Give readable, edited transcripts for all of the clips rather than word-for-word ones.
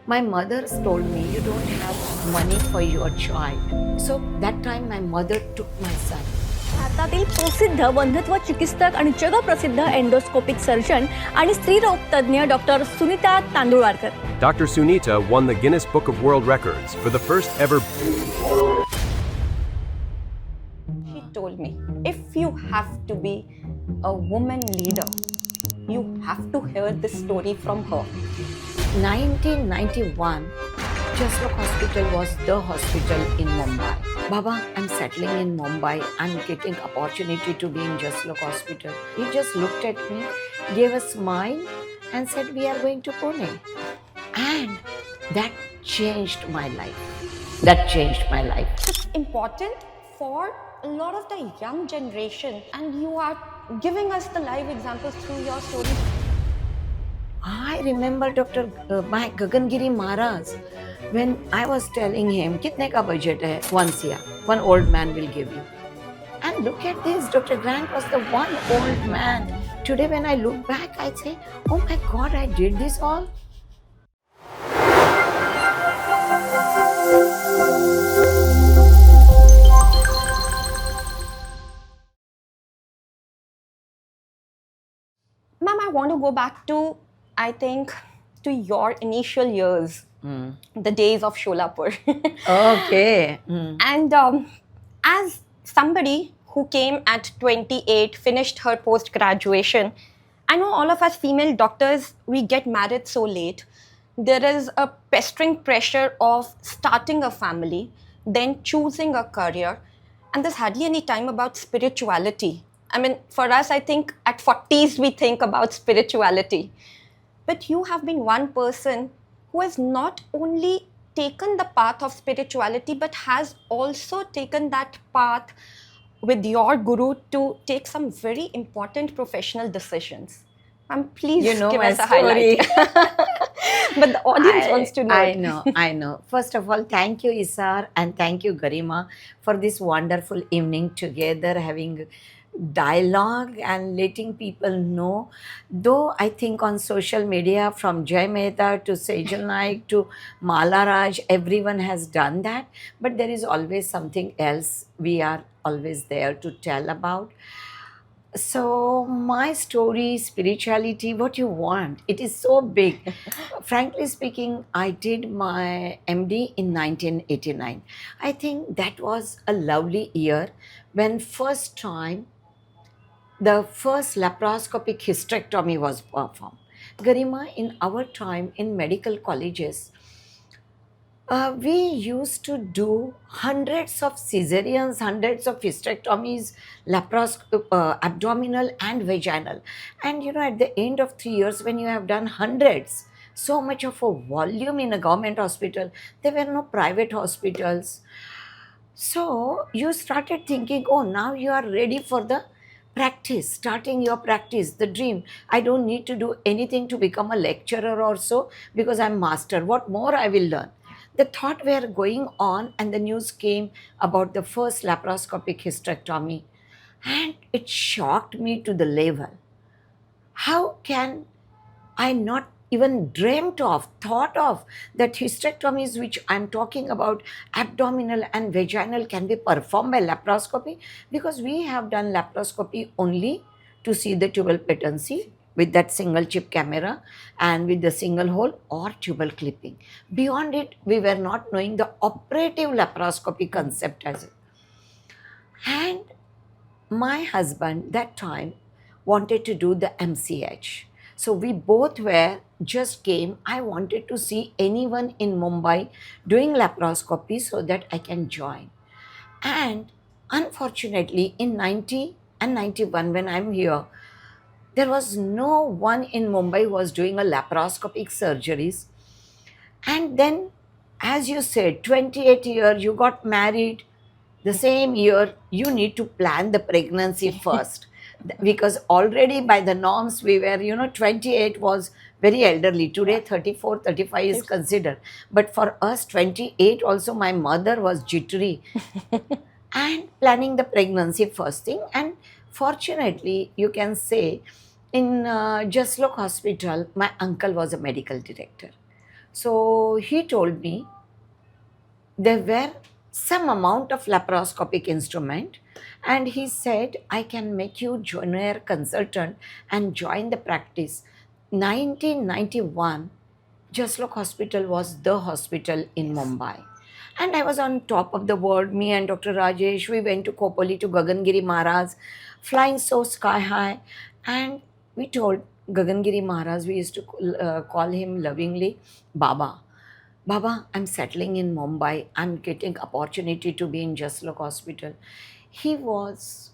My mother told me, you don't have money for your child. So that time my mother took my son. भारतातील प्रसिद्ध वंध्यत्व चिकित्सक आणि जगप्रसिद्ध endoscopic surgeon आणि स्त्रीरोग तज्ज्ञ doctor Sunita Tandulwarkar. Dr. Sunita won the Guinness Book of World Records for the first ever. She told me, if you have to be a woman leader, you have to hear this story from her. 1991, Jaslok Hospital was the hospital in Mumbai. Baba, I'm settling in Mumbai. I'm getting opportunity to be in Jaslok Hospital. He just looked at me, gave a smile and said, we are going to Pune. And that changed my life. That changed my life. It's important for a lot of the young generation, and you are giving us the live examples through your story. I remember my Gagangiri Maharaj, when I was telling him, kitne ka budget hai? 1 crore. One old man will give you. And look at this, Dr. Grant was the one old man. Today when I look back, I say, oh my God, I did this all. Ma'am, I want to go back to, I think, to your initial years, the days of Sholapur. Okay. And as somebody who came at 28, finished her post-graduation, I know all of us female doctors, we get married so late. There is a pestering pressure of starting a family, then choosing a career, and there's hardly any time about spirituality. I mean, for us, I think at 40s we think about spirituality. But you have been one person who has not only taken the path of spirituality, but has also taken that path with your guru to take some very important professional decisions. Please You know give my us a story. highlight. But the audience wants to know. I know. First of all, thank you, Isar, and thank you, Garima, for this wonderful evening together, having dialogue and letting people know. Though I think on social media, from Jay Mehta to Sejal Naik to Mala Raj, everyone has done that, but there is always something else we are always there to tell about. So my story, spirituality, what you want, it is so big. Frankly speaking, I did my MD in 1989. I think that was a lovely year when first time the first laparoscopic hysterectomy was performed. Garima, in our time in medical colleges, we used to do hundreds of cesareans, hundreds of hysterectomies, abdominal and vaginal. And at the end of 3 years, when you have done hundreds, so much of a volume in a government hospital, there were no private hospitals. So you started thinking, oh, now you are ready for the practice, starting your practice, the dream. I don't need to do anything to become a lecturer or so because I'm master. What more I will learn? The thought were going on, and the news came about the first laparoscopic hysterectomy, and it shocked me to the level. How can I not even thought of that hysterectomies which I'm talking about, abdominal and vaginal, can be performed by laparoscopy? Because we have done laparoscopy only to see the tubal patency with that single chip camera and with the single hole or tubal clipping. Beyond it, we were not knowing the operative laparoscopy concept as it. And my husband that time wanted to do the MCH. So we both just came. I wanted to see anyone in Mumbai doing laparoscopy so that I can join. And unfortunately, in 90 and 91, when I'm here, there was no one in Mumbai who was doing a laparoscopic surgeries. And then, as you said, 28 years, you got married. The same year, you need to plan the pregnancy first. Because already by the norms, we were, 28 was very elderly. Today, 34, 35 is considered. But for us, 28 also, my mother was jittery. And planning the pregnancy first thing. And fortunately, you can say, in Jaslok Hospital, my uncle was a medical director. So he told me there were some amount of laparoscopic instrument, and he said, I can make you junior consultant and join the practice. 1991, Jaslok Hospital was the hospital in Mumbai. And I was on top of the world. Me and Dr. Rajesh, we went to Kopoli to Gagangiri Maharaj, flying so sky high. And we told Gagangiri Maharaj, we used to call him lovingly Baba. Baba, I'm settling in Mumbai. I'm getting opportunity to be in Jaslok Hospital. He was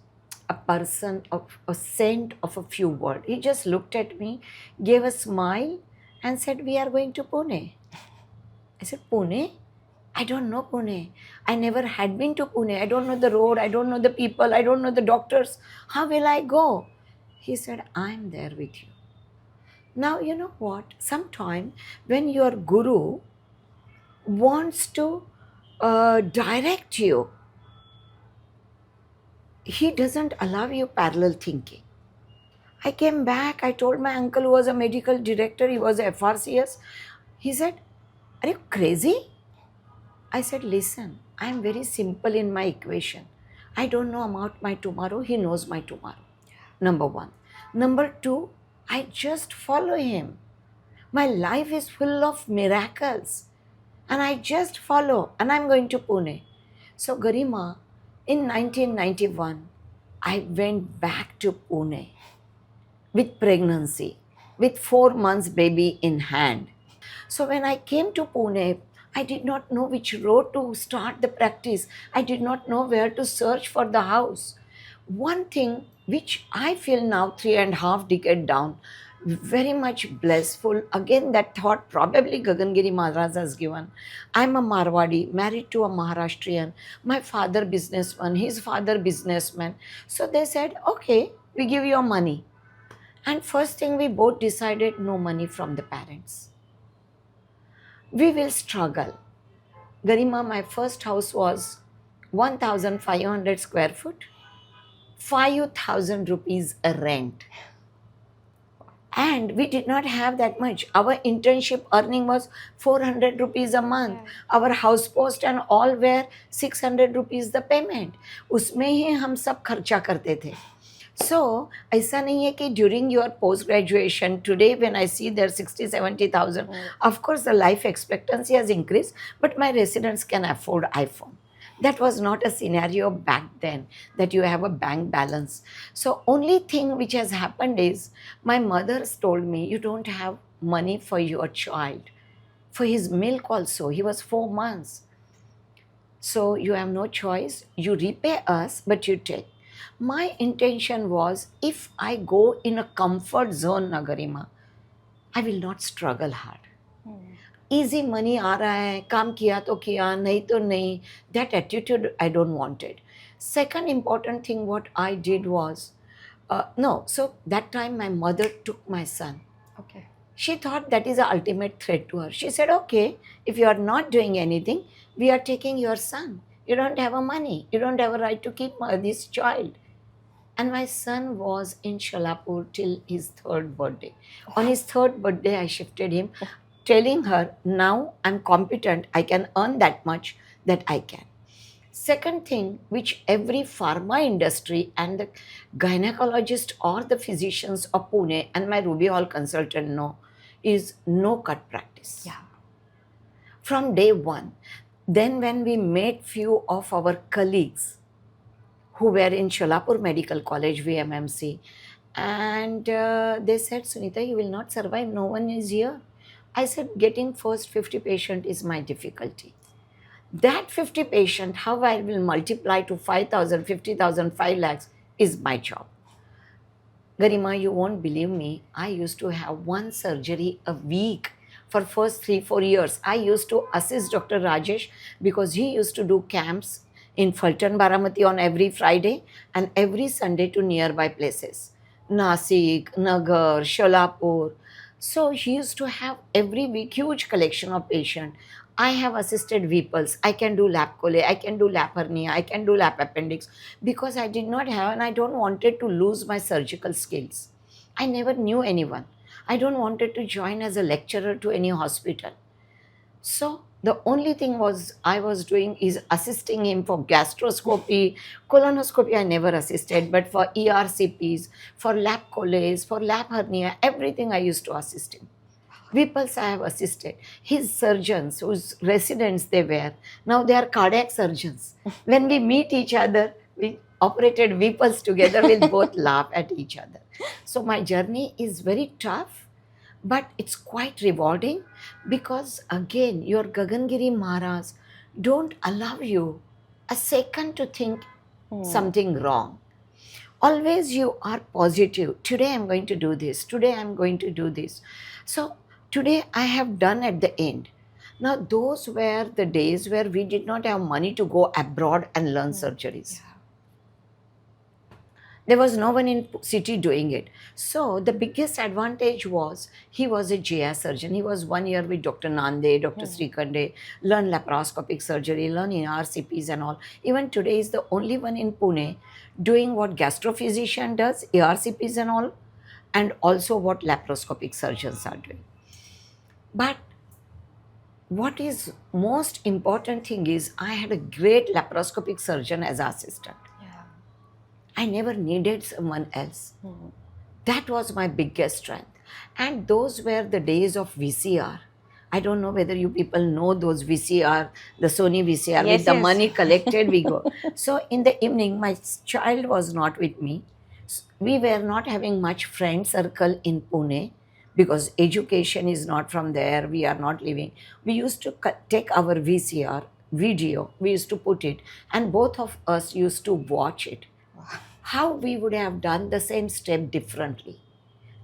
a person of a saint of a few words. He just looked at me, gave a smile, and said, "We are going to Pune." I said, "Pune? I don't know Pune. I never had been to Pune. I don't know the road. I don't know the people. I don't know the doctors. How will I go?" He said, "I'm there with you." Now, you know what? Sometimes when your guru wants to direct you, he doesn't allow you parallel thinking. I came back, I told my uncle who was a medical director, he was a FRCS. He said, "Are you crazy?" I said, "Listen, I am very simple in my equation. I don't know about my tomorrow, he knows my tomorrow." Number one. Number two, I just follow him. My life is full of miracles. And I just follow, and I'm going to Pune. So, Garima, in 1991, I went back to Pune with pregnancy, with 4 months baby in hand. So when I came to Pune, I did not know which road to start the practice. I did not know where to search for the house. One thing which I feel now 3.5 decades down, very much blissful. Again, that thought probably Gagangiri Maharaj has given. I'm a Marwadi, married to a Maharashtrian. My father businessman, his father businessman. So they said, okay, we give you money. And first thing we both decided, no money from the parents. We will struggle. Garima, my first house was 1,500 square foot, 5,000 rupees a rent. And we did not have that much. Our internship earning was 400 rupees a month. Our house post and all were 600 rupees the payment. उसमें ही हम सब खर्चा करते थे. So, ऐसा नहीं है कि during your post graduation, today when I see there 60-70,000, of course the life expectancy has increased, but my residents can afford iPhone. That was not a scenario back then that you have a bank balance. So only thing which has happened is my mother told me, you don't have money for your child, for his milk also. He was 4 months. So you have no choice. You repay us, but you take. My intention was, if I go in a comfort zone, Nagarima, I will not struggle hard. Easy money आ रहा है, काम किया तो किया, नहीं तो नहीं. That attitude I don't want it. Second important thing what I did was, so that time my mother took my son. Okay. She thought that is the ultimate threat to her. She said, okay, if you are not doing anything, we are taking your son. You don't have a money. You don't have a right to keep this child. And my son was in Sholapur till his 3rd birthday. On his 3rd birthday, I shifted him, telling her, now I'm competent, I can earn that much, that I can. Second thing, which every pharma industry and the gynecologist or the physicians of Pune and my Ruby Hall consultant know, is no cut practice. Yeah. From day one. Then when we met few of our colleagues who were in Sholapur Medical College, VMMC, and they said, Sunita, you will not survive, no one is here. I said, getting first 50 patient is my difficulty. That 50 patient, how I will multiply to 5,000, 50,000, 5 lakhs is my job. Garima, you won't believe me. I used to have one surgery a week for first 3-4 years. I used to assist Dr. Rajesh because he used to do camps in Fulton Baramati on every Friday and every Sunday to nearby places. Nasik, Nagar, Sholapur. So he used to have every week huge collection of patients. I have assisted Vipals. I can do lap chole, I can do lap hernia, I can do lap appendix because I did not have and I don't wanted to lose my surgical skills. I never knew anyone. I don't wanted to join as a lecturer to any hospital. So the only thing was I was doing is assisting him for gastroscopy, colonoscopy. I never assisted, but for ERCPs, for lap coles, for lap hernia, everything I used to assist him. Vipul's I have assisted. His surgeons, whose residents they were, now they are cardiac surgeons. When we meet each other, we operated Vipul's together, we'll both laugh at each other. So my journey is very tough, but it's quite rewarding because again, your Gagangiri Maharaj don't allow you a second to think something wrong. Always you are positive. Today I'm going to do this. Today I'm going to do this. So today I have done at the end. Now those were the days where we did not have money to go abroad and learn surgeries. There was no one in city doing it. So the biggest advantage was he was a GI surgeon. He was 1 year with Dr. Nande, Dr. Srikande, learn laparoscopic surgery, learn RCPs and all. Even today is the only one in Pune doing what gastrophysician does, ARCPs and all, and also what laparoscopic surgeons are doing. But what is most important thing is I had a great laparoscopic surgeon as assistant. I never needed someone else. That was my biggest strength. And those were the days of VCR. I don't know whether you people know those VCR, the Sony VCR, Yes, with the yes. money collected, we go. So in the evening, my child was not with me. We were not having much friend circle in Pune because education is not from there. We are not living. We used to take our VCR video, we used to put it, and both of us used to watch it. How we would have done the same step differently.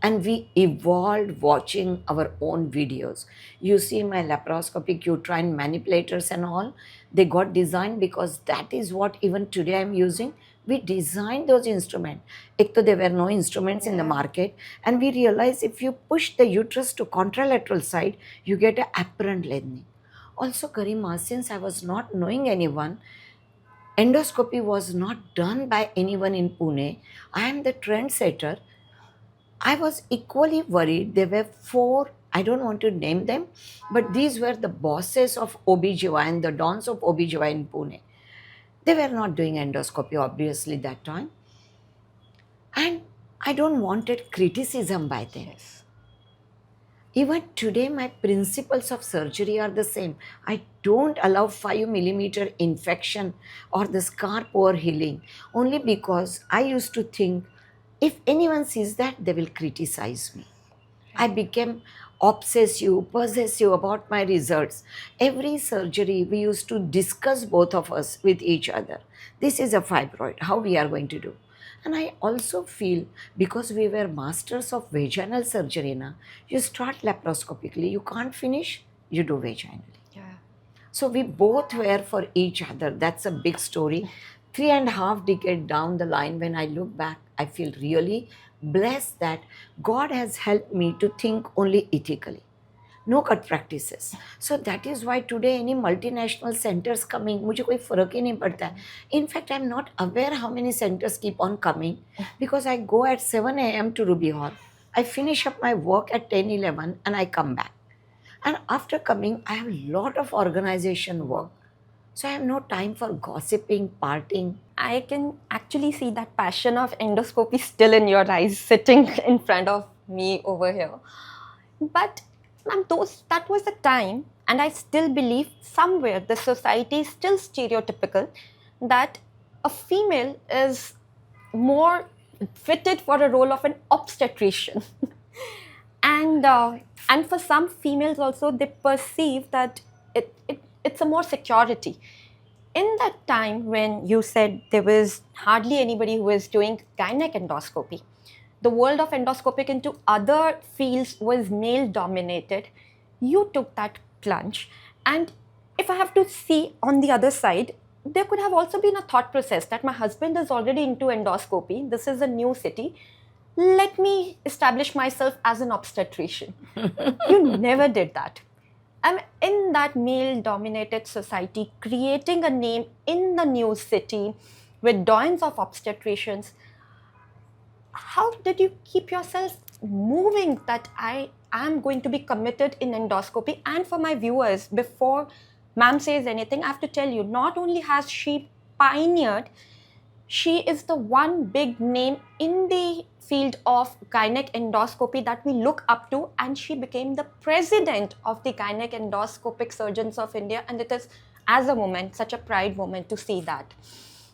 And we evolved watching our own videos. You see my laparoscopic uterine manipulators and all, they got designed because that is what even today I'm using. We designed those instruments. Ek to there were no instruments in the market, and we realized if you push the uterus to contralateral side, you get an apparent lengthening. Also, Garima, since I was not knowing anyone, endoscopy was not done by anyone in Pune. I am the trendsetter. I was equally worried. There were 4, I don't want to name them, but these were the bosses of OBGYN, the dons of OBGYN in Pune. They were not doing endoscopy, obviously, that time. And I don't wanted criticism by them. Even today, my principles of surgery are the same. I don't allow 5 millimeter infection or the scar poor healing only because I used to think if anyone sees that, they will criticize me. I became obsessive, possessive about my results. Every surgery, we used to discuss both of us with each other. This is a fibroid, how we are going to do. And I also feel because we were masters of vaginal surgery, you start laparoscopically, you can't finish, you do vaginally. So we both were for each other. That's a big story. 3.5 decades down the line, when I look back, I feel really blessed that God has helped me to think only ethically. No cut practices. So that is why today any multinational centers coming, मुझे कोई फर्क ही नहीं पड़ता है. In fact, I'm not aware how many centers keep on coming because I go at 7 a.m. to Ruby Hall. I finish up my work at 10, 11 and I come back. And after coming, I have a lot of organization work. So I have no time for gossiping, partying. I can actually see that passion of endoscopy still in your eyes, sitting in front of me over here. But ma'am, that was the time, and I still believe somewhere the society is still stereotypical that a female is more fitted for a role of an obstetrician. And for some females also, they perceive that it's a more security. In that time when you said there was hardly anybody who was doing gynec endoscopy, the world of endoscopic into other fields was male dominated. You took that plunge, and if I have to see on the other side, there could have also been a thought process that my husband is already into endoscopy, this is a new city, let me establish myself as an obstetrician. You never did that. I'm in that male dominated society, creating a name in the new city with dozens of obstetricians. How did you keep yourself moving that I I'm going to be committed in endoscopy. And for my viewers, before ma'am says anything, I have to tell you, not only has she pioneered, she is the one big name in the field of gynec endoscopy that we look up to, and she became the president of the Gynec Endoscopic Surgeons of India, and it is, as a woman, such a pride moment to see that.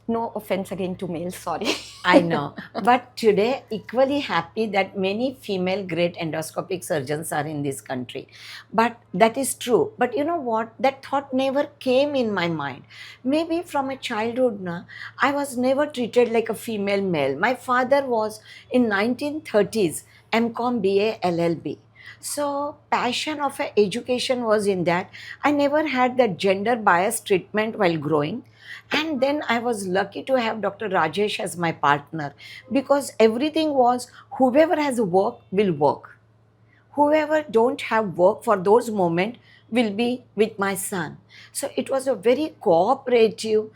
No offense again to males, sorry. I know. But today, equally happy that many female great endoscopic surgeons are in this country. But that is true. But you know what? That thought never came in my mind. Maybe from a childhood, I was never treated like a female male. My father was in 1930s, MCom, BA, LLB. So passion of a education was in that. I never had that gender bias treatment while growing. And then I was lucky to have Dr. Rajesh as my partner, because everything was whoever has work will work. Whoever don't have work for those moments will be with my son. So it was a very cooperative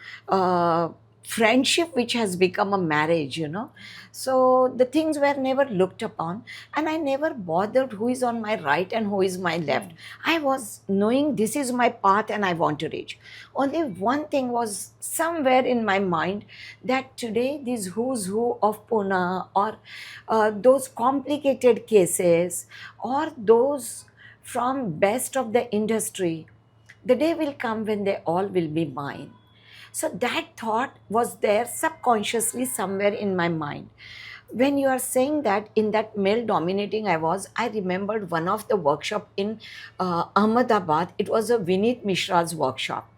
friendship which has become a marriage. So the things were never looked upon, and I never bothered who is on my right and who is my left. I was knowing this is my path and I want to reach. Only one thing was somewhere in my mind, that today these who's who of Pune, or those complicated cases, or those from best of the industry, the day will come when they all will be mine. So that thought was there subconsciously somewhere in my mind. When you are saying that in that male dominating I remembered one of the workshop in Ahmedabad. It was a Vineet Mishra's workshop.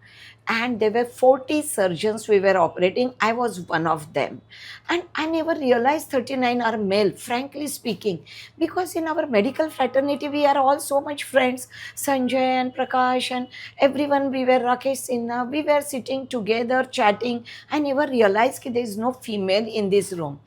And there were 40 surgeons we were operating. I was one of them. And I never realized 39 are male, frankly speaking, because in our medical fraternity, we are all so much friends. Sanjay and Prakash and everyone, we were Rakesh Sinha, we were sitting together, chatting. I never realized that there is no female in this room.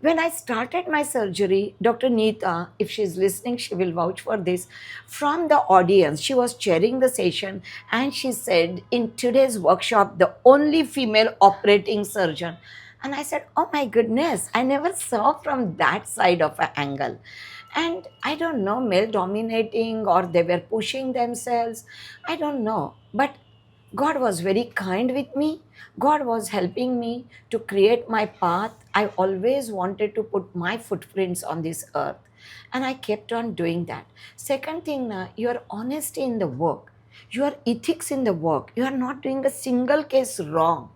When I started my surgery, Dr. Neeta, if she's listening, she will vouch for this. From the audience, she was chairing the session, and she said, in today's workshop, the only female operating surgeon. And I said, oh my goodness, I never saw from that side of an angle. And I don't know, male dominating, or they were pushing themselves. I don't know. But God was very kind with me. God was helping me to create my path. I always wanted to put my footprints on this earth, and I kept on doing that. Second thing, your honesty in the work, your ethics in the work. You are not doing a single case wrong.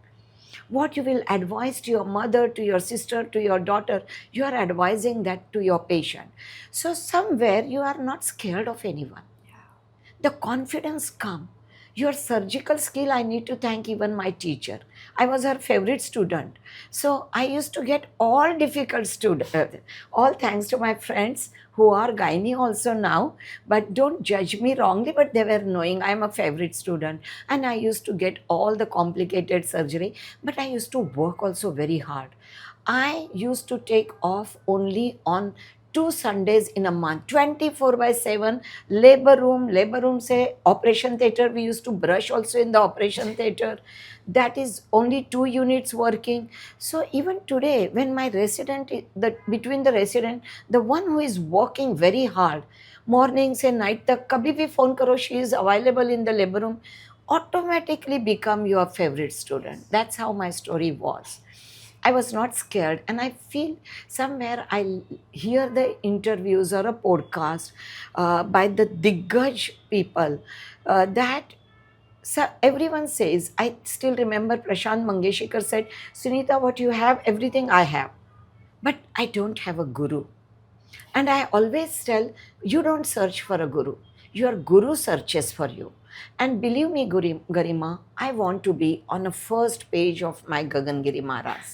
What you will advise to your mother, to your sister, to your daughter, you are advising that to your patient. So somewhere you are not scared of anyone. The confidence comes. Your surgical skill, I need to thank even my teacher. I was her favorite student. So I used to get all difficult students, all thanks to my friends who are gynae also now. But don't judge me wrongly, but they were knowing I am a favorite student. And I used to get all the complicated surgery, but I used to work also very hard. I used to take off only on 2 Sundays in a month, 24/7, labor room say operation theater. We used to brush also in the operation theater. That is only 2 units working. So even today, when my resident, between the resident, the one who is working very hard, morning से night तक कभी भी phone करो, she is available in the labor room, automatically become your favorite student. That's how my story was. I was not scared, and I feel somewhere I hear the interviews or a podcast by the Diggaj people that everyone says, I still remember Prashant Mangeshikar said, Sunita, what you have, everything I have, but I don't have a guru. And I always tell, you don't search for a guru. Your guru searches for you. And believe me, Garima, I want to be on the first page of my Gagangiri Maharaj.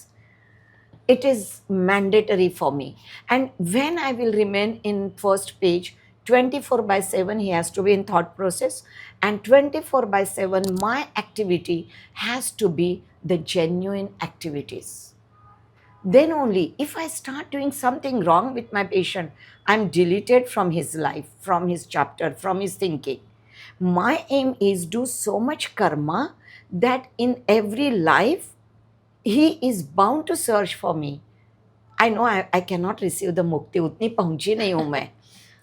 It is mandatory for me. And when I will remain in first page, 24/7, he has to be in thought process. And 24/7, my activity has to be the genuine activities. Then only, if I start doing something wrong with my patient, I'm deleted from his life, from his chapter, from his thinking. My aim is do so much karma that in every life, he is bound to search for me. I know I cannot receive the mukti, utni pahunchi nahi hu main.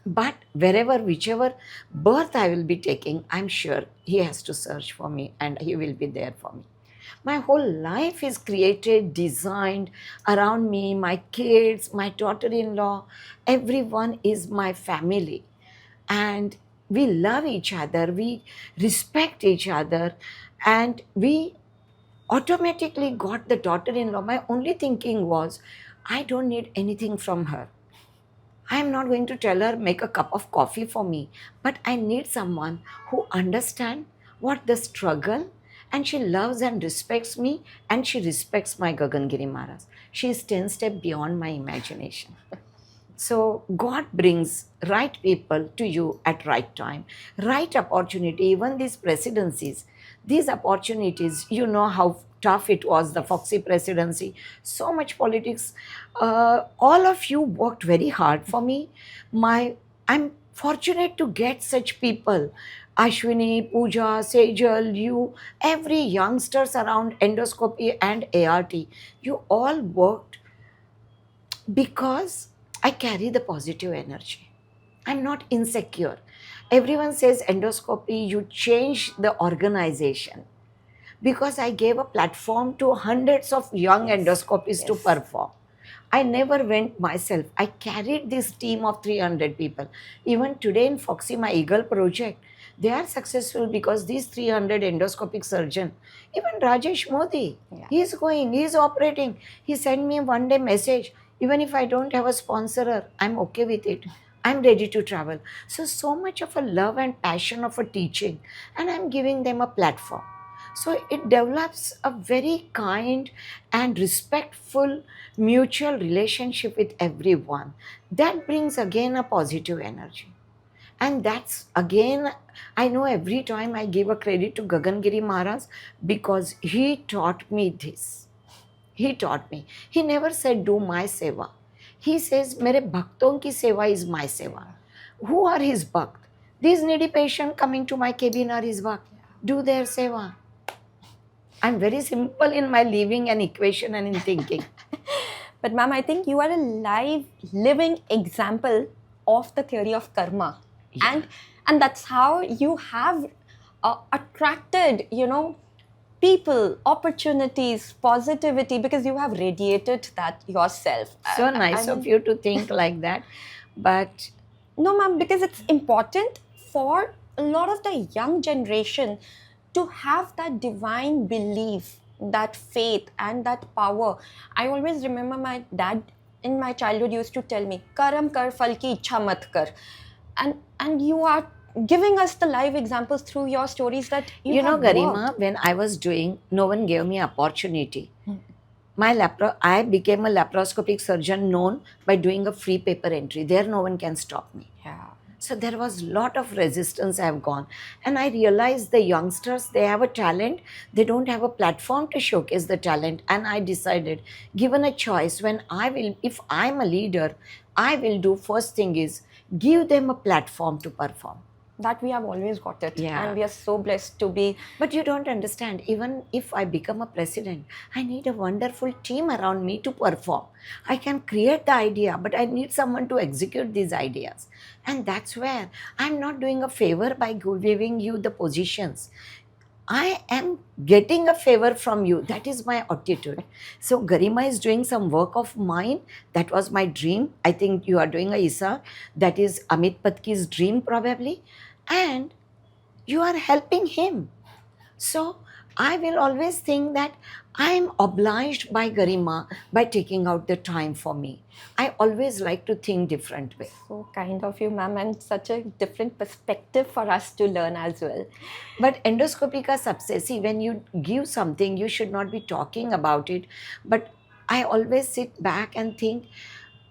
But wherever, whichever birth I will be taking, I'm sure he has to search for me and he will be there for me. My whole life is created, designed around me, my kids, my daughter-in-law, everyone is my family. And we love each other, we respect each other, and we automatically got the daughter-in-law. My only thinking was, I don't need anything from her. I'm not going to tell her make a cup of coffee for me, but I need someone who understands what the struggle, and she loves and respects me, and she respects my Gagangiri Maharaj. She is 10 steps beyond my imagination. So God brings right people to you at right time, right opportunity. Even these presidencies, these opportunities, you know how tough it was, the Foxy presidency, so much politics. All of you worked very hard for me. I'm fortunate to get such people. Ashwini, Pooja, Sejal, you, every youngsters around endoscopy and ART, you all worked because I carry the positive energy. I'm not insecure. Everyone says endoscopy, you change the organization. Because I gave a platform to hundreds of young endoscopists to perform. I never went myself. I carried this team of 300 people. Even today in Foxy, my Eagle project, they are successful because these 300 endoscopic surgeons, even Rajesh Modi, he is going, he is operating. He sent me a one-day message. Even if I don't have a sponsorer, I'm okay with it. I'm ready to travel. So much of a love and passion of a teaching, and I'm giving them a platform. So it develops a very kind and respectful mutual relationship with everyone. That brings again a positive energy. And that's again, I know every time I give a credit to Gagangiri Maharaj because he taught me this. He taught me. He never said, do my seva. He says, Mere bhakton ki seva is my seva. Who are his bhakt? These needy patients coming to my cabin are his bhakt. Do their seva. I'm very simple in my living and equation and in thinking. But ma'am, I think you are a live, living example of the theory of karma. Yeah. And that's how you have attracted, people, opportunities, positivity, because you have radiated that yourself. So nice of you to think like that. But no, ma'am, because it's important for a lot of the young generation to have that divine belief, that faith, and that power. I always remember my dad in my childhood used to tell me, "Karam kar, fal ki ichha mat kar," and you are giving us the live examples through your stories that you have Garima, worked. when I was doing, no one gave me opportunity. I became a laparoscopic surgeon known by doing a free paper entry. There no one can stop me. Yeah. So there was a lot of resistance I have gone. And I realized the youngsters, they have a talent. They don't have a platform to showcase the talent. And I decided, given a choice, if I'm a leader, I will do first thing is give them a platform to perform. That we have always got it. Yeah. And we are so blessed to be. But you don't understand, even if I become a president, I need a wonderful team around me to perform. I can create the idea, but I need someone to execute these ideas. And that's where I'm not doing a favor by giving you the positions. I am getting a favor from you. That is my attitude. So Garima is doing some work of mine. That was my dream. I think you are doing a ISA. That is Amit Patki's dream probably. And you are helping him. So I will always think that I am obliged by Garima by taking out the time for me. I always like to think different way. So kind of you, ma'am, and such a different perspective for us to learn as well. But endoscopy ka sabse, see, when you give something, you should not be talking about it. But I always sit back and think,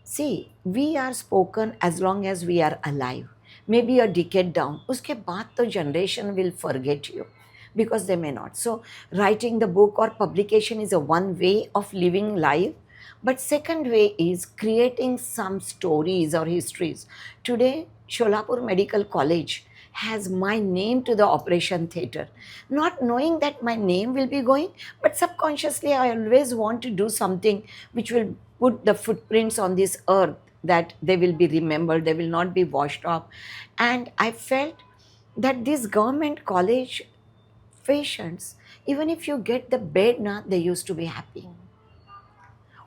see, we are spoken as long as we are alive. Maybe a decade down, uske baad to generation will forget you because they may not. So writing the book or publication is a one way of living life. But second way is creating some stories or histories. Today, Sholapur Medical College has my name to the operation theatre. Not knowing that my name will be going, but subconsciously I always want to do something which will put the footprints on this earth that they will be remembered, they will not be washed off. And I felt that these government college patients, even if you get the bed, they used to be happy.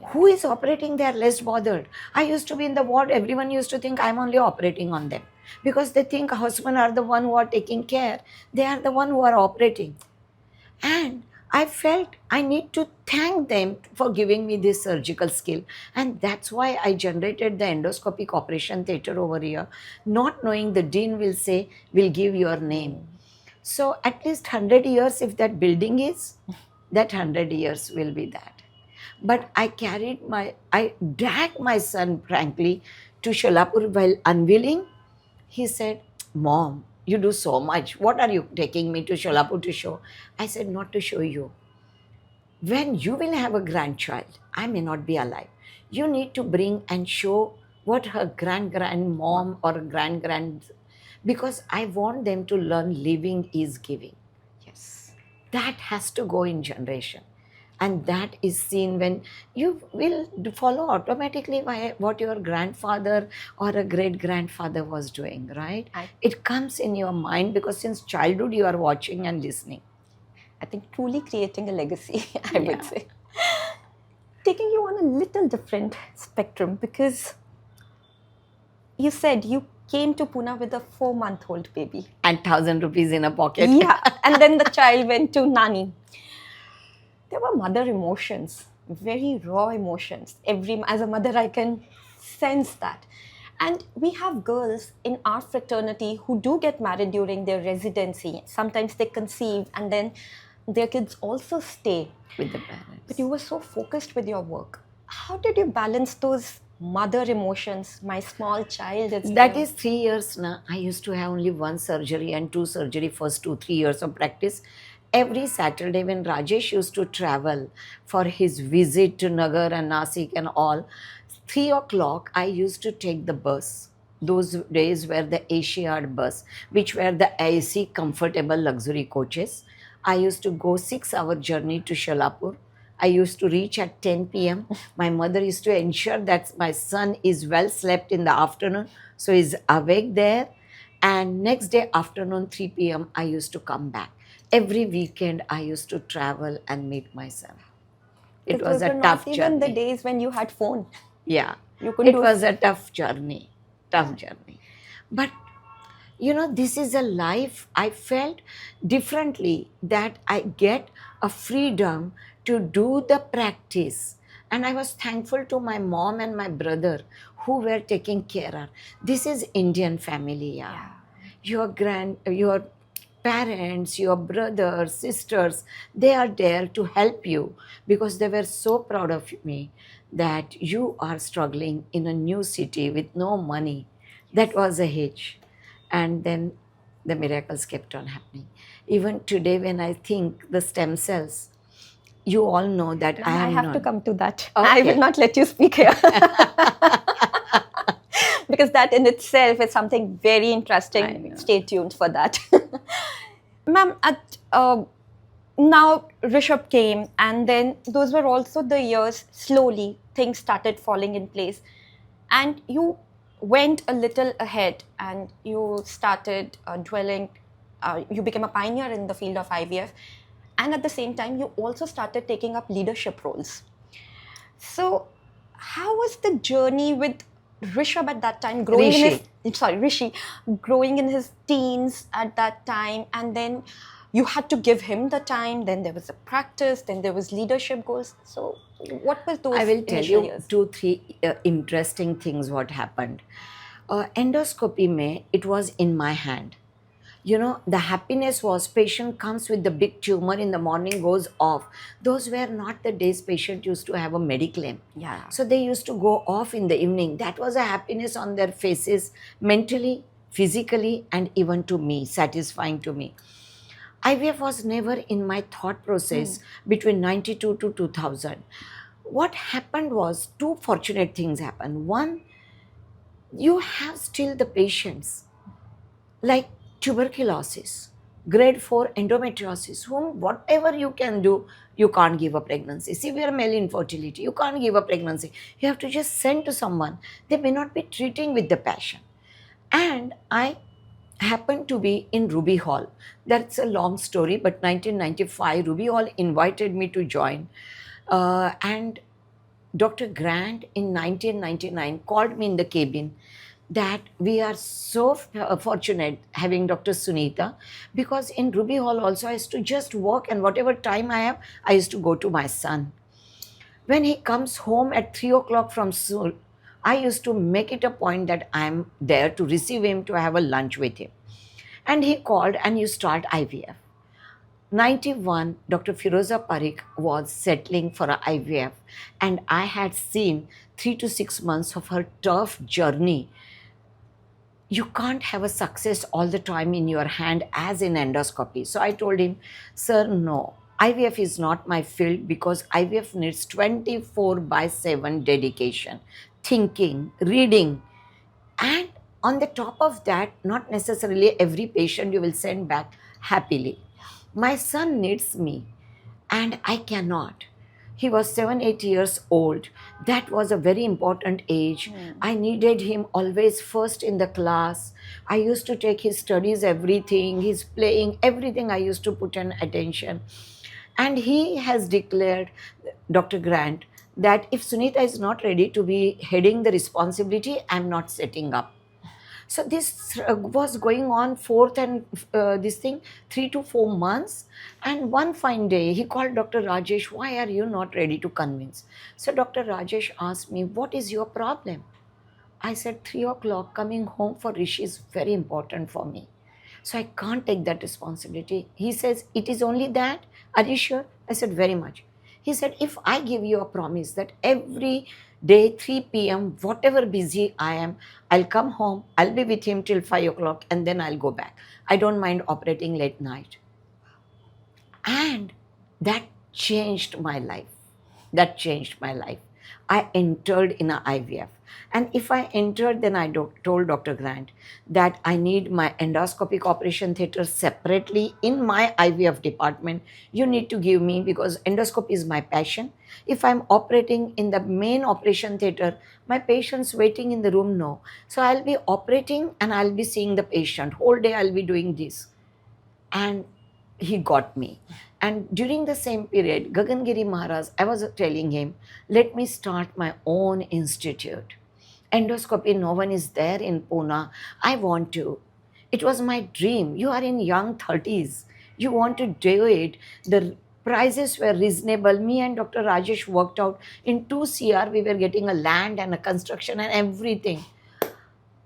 Who is operating? They are less bothered. I used to be in the ward, everyone used to think I'm only operating on them because they think husband are the one who are taking care. They are the one who are operating. And I felt I need to thank them for giving me this surgical skill. And that's why I generated the endoscopic operation theater over here, not knowing the dean will say, we'll give your name. So at least 100 years, if that building is, that 100 years will be that. But I dragged my son, frankly, to Sholapur while unwilling. He said, Mom, you do so much. What are you taking me to Sholapur to show? I said, not to show you. When you will have a grandchild, I may not be alive. You need to bring and show what her grandmom or grand, because I want them to learn living is giving. Yes. That has to go in generation. And that is seen when you will follow automatically what your grandfather or a great grandfather was doing, right? It comes in your mind because since childhood you are watching and listening. I think truly creating a legacy, I Yeah. would say. Taking you on a little different spectrum, because you said you came to Pune with a 4-month-old baby. And 1,000 rupees in a pocket. Yeah, and then the child went to Nani. There were mother emotions, very raw emotions. As a mother, I can sense that. And we have girls in our fraternity who do get married during their residency. Sometimes they conceive and then their kids also stay. With the parents. But you were so focused with your work. How did you balance those mother emotions? My small child is That here. is 3 years now. I used to have only 1 surgery and 2 surgery first 2-3 years of practice. Every Saturday when Rajesh used to travel for his visit to Nagar and Nasik and all, 3 o'clock I used to take the bus. Those days were the Asiad bus, which were the AC comfortable luxury coaches. I used to go 6-hour journey to Sholapur. I used to reach at 10 p.m. My mother used to ensure that my son is well slept in the afternoon, so he's awake there. And next day afternoon 3 p.m. I used to come back. Every weekend I used to travel and meet my son. It was Those a were tough not even the journey. days when you had phone. Yeah, You couldn't it do was a tough journey. But this is a life I felt differently, that I get a freedom to do the practice. And I was thankful to my mom and my brother who were taking care of. This is Indian family, yeah. Your parents, your brothers, sisters, they are there to help you because they were so proud of me that you are struggling in a new city with no money. That was a hitch. And then the miracles kept on happening. Even today, when I think the stem cells, you all know that I I am have not. to come to that. Okay. I will not let you speak here. Because that in itself is something very I interesting. know. Stay tuned for that. Ma'am, now Rishabh came, and then those were also the years slowly things started falling in place. And you went a little ahead and you started you became a pioneer in the field of IVF. And at the same time, you also started taking up leadership roles. So, how was the journey with Rishabh at that time, Rishi, growing in his teens at that time, and then you had to give him the time, then there was a practice, then there was leadership goals. So, what were those I will tell initial you years? 2-3 interesting things what happened. Endoscopy mein, it was in my hand. The happiness was patient comes with the big tumor in the morning, goes off. Those were not the days patient used to have a mediclaim. Yeah. So they used to go off in the evening. That was a happiness on their faces, mentally, physically, and even to me, satisfying to me. IVF was never in my thought process between 92 to 2000. What happened was 2 fortunate things happened. One, you have still the patients like tuberculosis. grade 4 endometriosis, whom whatever you can do, you can't give a pregnancy. Severe male infertility, you can't give a pregnancy. You have to just send to someone. They may not be treating with the passion. And I happened to be in Ruby Hall. That's a long story, but 1995, Ruby Hall invited me to join. And Dr. Grant in 1999 called me in the cabin that we are so fortunate having Dr. Sunita, because in Ruby Hall also I used to just work, and whatever time I have, I used to go to my son. When he comes home at 3 o'clock from school, I used to make it a point that I am there to receive him, to have a lunch with him. And he called, and you start IVF. 91, Dr. Firoza Parikh was settling for a IVF, and I had seen 3 to 6 months of her tough journey. You can't have a success all the time in your hand as in endoscopy. So I told him, sir, no, IVF is not my field, because IVF needs 24/7 dedication, thinking, reading. And on the top of that, not necessarily every patient you will send back happily. My son needs me, and I cannot. He was 7, 8 years old. That was a very important age. I needed him always first in the class. I used to take his studies, everything, his playing, everything I used to put in attention. And he has declared, Dr. Grant, that if Sunita is not ready to be heading the responsibility, I'm not setting up. So this was going on fourth and this thing 3 to 4 months. And one fine day he called Dr. Rajesh, why are you not ready to convince? So Dr. Rajesh asked me, what is your problem? I said, 3 o'clock coming home for Rishi is very important for me. So I can't take that responsibility. He says, it is only that? Are you sure? I said, very much. He said, if I give you a promise that every day 3 p.m., whatever busy I am, I'll come home, I'll be with him till 5 o'clock, and then I'll go back. I don't mind operating late night. And that changed my life. That changed my life. I entered in a IVF. And if I entered, then I told Dr. Grant that I need my endoscopic operation theatre separately in my IVF department. You need to give me, because endoscopy is my passion. If I'm operating in the main operation theatre, my patient's waiting in the room, no. So I'll be operating and I'll be seeing the patient. Whole day I'll be doing this. And he got me. And during the same period, Gagan Giri Maharaj, I was telling him, let me start my own institute. Endoscopy, no one is there in Pune. I want to. It was my dream. You are in young 30s. You want to do it. The prices were reasonable. Me and Dr. Rajesh worked out in 2 CR. We were getting a land and a construction and everything.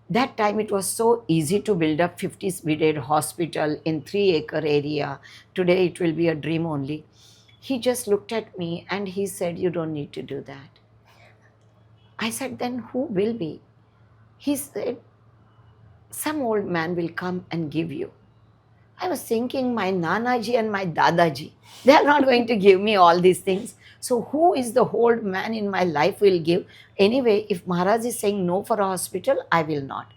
That time it was so easy to build up 50-bedded hospital in 3-acre area. Today it will be a dream only. He just looked at me and he said, you don't need to do that. I said, then who will be? He said, some old man will come and give you. I was thinking, my Nanaji and my Dadaji, they are not going to give me all these things. So who is the old man in my life will give? Anyway, if Maharaj is saying no for a hospital, I will not.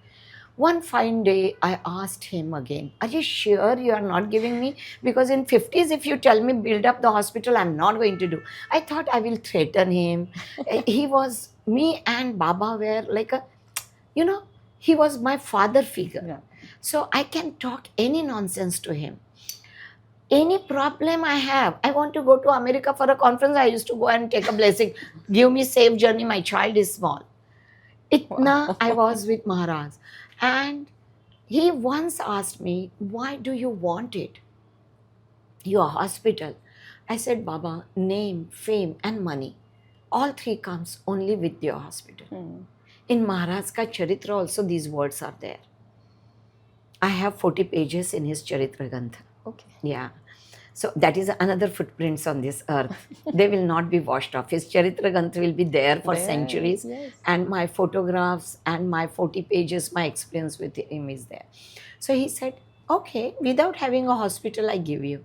One fine day, I asked him again, are you sure you are not giving me? Because in 50s, if you tell me build up the hospital, I'm not going to do. I thought I will threaten him. He was, me and Baba were like a, he was my father figure. Yeah. So I can talk any nonsense to him. Any problem I have, I want to go to America for a conference, I used to go and take a blessing. Give me safe journey, my child is small. Itna I was with Maharaj. And he once asked me, why do you want it? Your hospital. I said, Baba, name, fame and money, all three comes only with your hospital. In Maharaj's ka Charitra also these words are there. I have 40 pages in his Charitra Granth. Okay. Yeah. So that is another footprints on this earth. They will not be washed off. His Charitra Granth will be there for centuries. Yes. And my photographs and my 40 pages, my experience with him is there. So he said, okay, without having a hospital, I give you.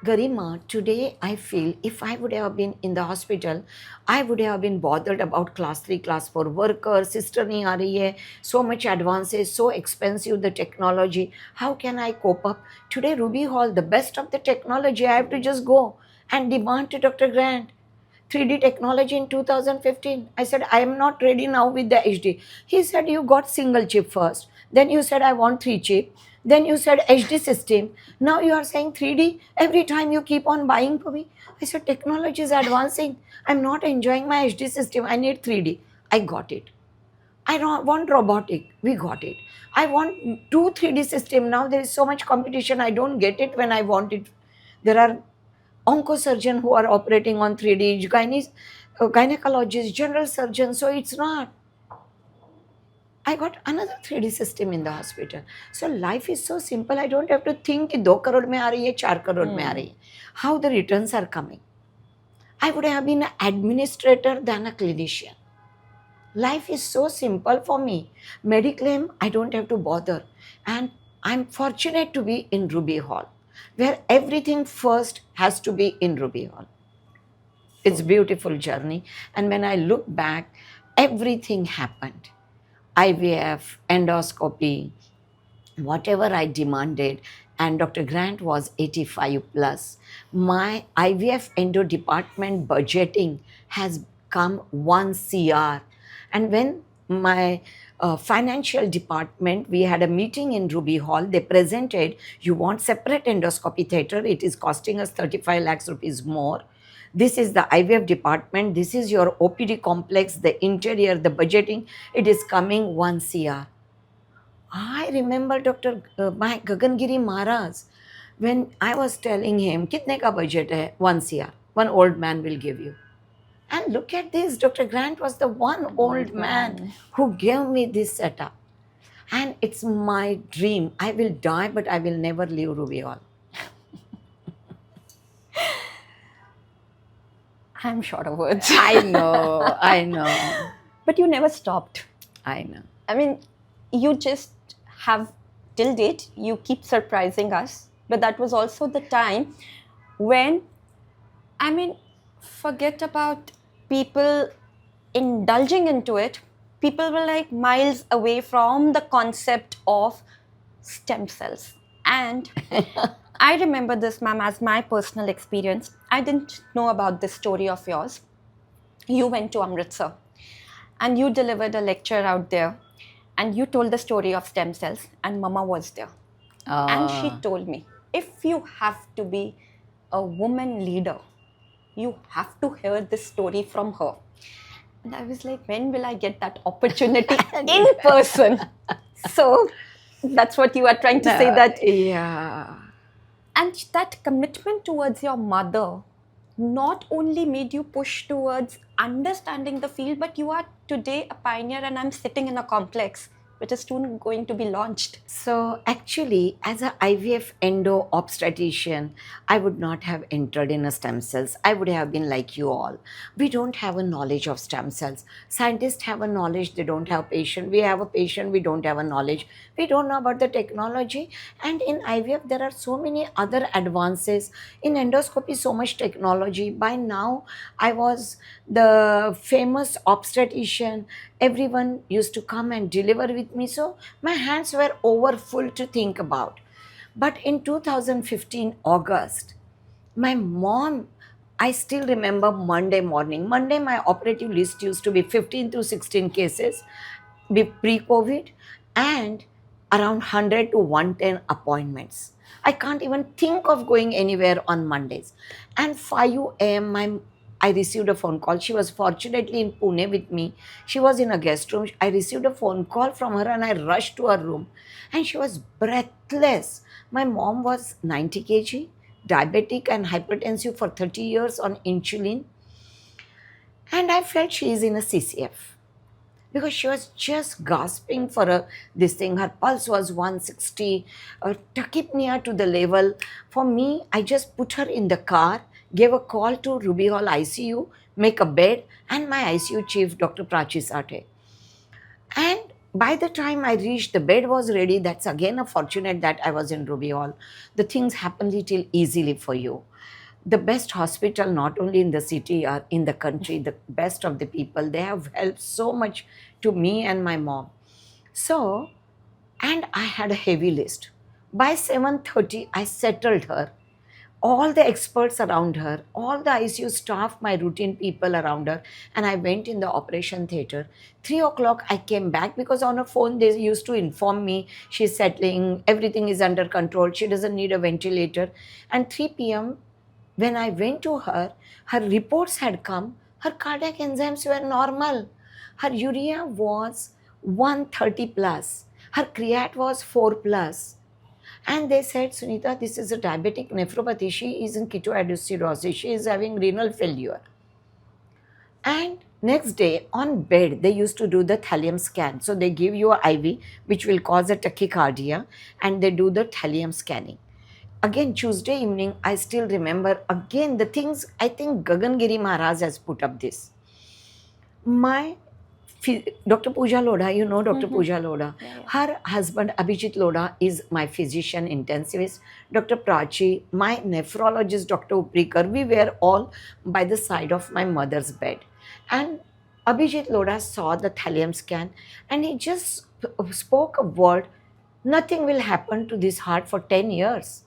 Garima, today I feel if I would have been in the hospital, I would have been bothered about class 3, class 4 workers, sister nahi aa rahi hai, so much advances, so expensive the technology. How can I cope up? Today, Ruby Hall, the best of the technology, I have to just go and demand to Dr. Grant. 3D technology in 2015. I said, I am not ready now with the HD. He said, you got single chip first. Then you said, I want 3 chip. Then you said HD system. Now you are saying 3D. Every time you keep on buying for me. I said, technology is advancing. I'm not enjoying my HD system. I need 3D. I got it. I don't want robotic. We got it. I want 3D system. Now there is so much competition. I don't get it when I want it. There are oncosurgeon who are operating on 3D, gynecologists, general surgeons. So it's not. I got another 3D system in the hospital. So life is so simple. I don't have to think कि 2 crore में आ रही है, 4 crore में आ रही है. How the returns are coming. I would have been an administrator than a clinician. Life is so simple for me. Mediclaim, I don't have to bother. And I'm fortunate to be in Ruby Hall, where everything first has to be in Ruby Hall. It's a beautiful journey. And when I look back, everything happened. IVF, endoscopy, whatever I demanded, and Dr. Grant was 85 plus. My IVF endo department budgeting has come 1 CR. And when my financial department, we had a meeting in Ruby Hall, they presented, you want separate endoscopy theatre, it is costing us 35 lakhs rupees more. This is the IVF department, this is your OPD complex, the interior, the budgeting, it is coming 1 CR. I remember my Gagangiri Maharaj, when I was telling him, kitne ka budget hai? 1 CR, one old man will give you. And look at this, Dr. Grant was the one old man who gave me this setup. And it's my dream. I will die, but I will never leave Ruby Hall. I'm short of words. I know. But you never stopped. I know. I mean, you just have, till date, you keep surprising us. But that was also the time when, I mean, forget about people indulging into it. People were like miles away from the concept of stem cells. And I remember this, ma'am, as my personal experience. I didn't know about this story of yours. You went to Amritsar and you delivered a lecture out there and you told the story of stem cells, and Mama was there. And she told me, if you have to be a woman leader, you have to hear this story from her. And I was like, when will I get that opportunity in person? So that's what you are trying to say, that. Yeah. And that commitment towards your mother not only made you push towards understanding the field, but you are today a pioneer, and I'm sitting in a complex which is soon going to be launched. So actually, as an IVF endo obstetrician, I would not have entered in a stem cells. I would have been like you all. We don't have a knowledge of stem cells. Scientists have a knowledge, they don't have patient. We have a patient, we don't have a knowledge. We don't know about the technology. And in IVF, there are so many other advances. In endoscopy, so much technology. By now, I was the famous obstetrician. Everyone used to come and deliver with me. So my hands were over full to think about. But in 2015, August, my mom, I still remember Monday morning. Monday, my operative list used to be 15 to 16 cases pre-COVID and around 100 to 110 appointments. I can't even think of going anywhere on Mondays. And 5 a.m., I received a phone call. She was fortunately in Pune with me. She was in a guest room. I received a phone call from her and I rushed to her room. And she was breathless. My mom was 90 kg, diabetic and hypertensive for 30 years on insulin. And I felt she is in a CCF. Because she was just gasping for this thing. Her pulse was 160, tachypnea to the level. For me, I just put her in the car, gave a call to Ruby Hall ICU, make a bed, and my ICU chief, Dr. Prachi Sathe. And by the time I reached, the bed was ready. That's again a fortunate that I was in Ruby Hall. The things happen little easily for you. the best hospital, not only in the city or in the country, the best of the people. They have helped so much to me and my mom. So, and I had a heavy list. By 7:30, I settled her. All the experts around her, all the ICU staff, my routine people around her, and I went in the operation theater. 3 o'clock, I came back because on her phone they used to inform me she's settling, everything is under control, she doesn't need a ventilator. And 3 p.m., when I went to her, her reports had come, her cardiac enzymes were normal. Her urea was 130 plus, her creat was 4 plus. And they said, Sunita, this is a diabetic nephropathy. She is in ketoacidosis. She is having renal failure. And next day on bed, they used to do the thallium scan. So they give you a IV, which will cause a tachycardia, and they do the thallium scanning. Again, Tuesday evening, I still remember, again, the things, I think Gagan Giri Maharaj has put up this. My Dr. Pooja Lodha, you know Dr. Pooja Lodha. Her husband Abhijit Lodha is my physician intensivist. Dr. Prachi, my nephrologist, Dr. Uprikar, we were all by the side of my mother's bed. And Abhijit Lodha saw the thallium scan and he just spoke a word, nothing will happen to this heart for 10 years.